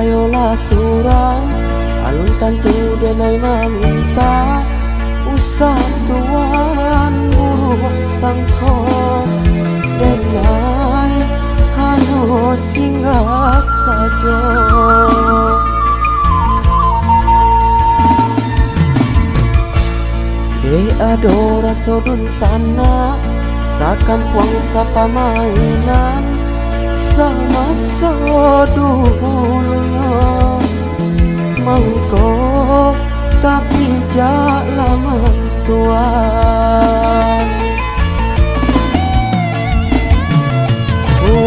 kayolah surang alun tantu denai meminta usah tuan buruk sangko denai hano singgah saja. Adora sodun sana sakampung sapa mainan sama sodulnya mangko tapi jala mantuan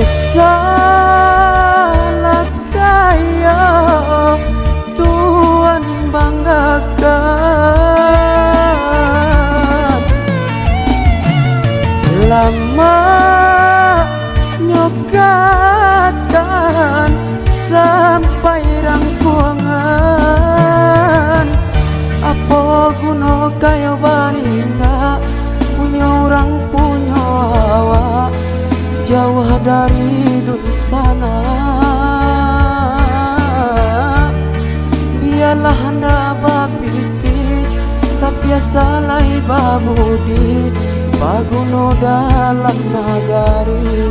usalah kaya tuan banggakan lama nyokatan sampai rangkuangan apa guna kayo baninda punya orang punya awak jauh dari sana. Biarlah anda bapiti tak biasa lai babudi baguno dalam nagari.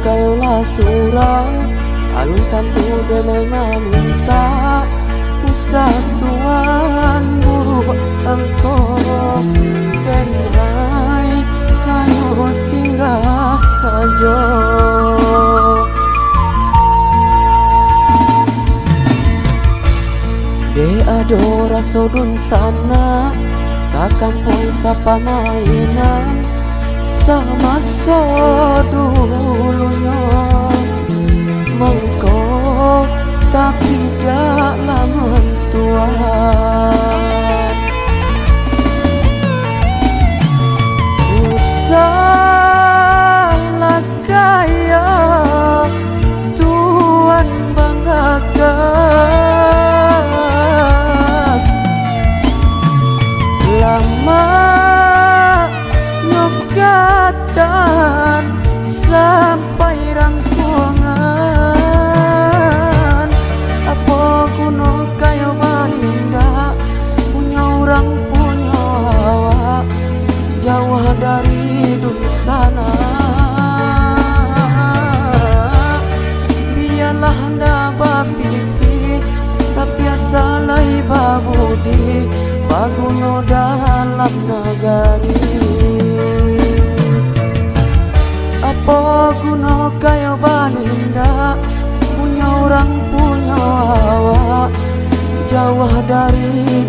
Kayolah surang alun tantu denai meminta persatuan buruk sangko denai hanya singgah saja. Adora sodun sana sakampung sapa mainan sama sodulunya mengko tapi jala mentuan usalah kaya tuan banggakan lama nyokatan sampai rangkuangan apa kuno kayo baninda punya orang punya awak jauh dari sana. Biarlah anda bapiti tak biasa lai babudi baguno dalam nagari. Apa guna kayo baninda punya orang punya awak jauh dari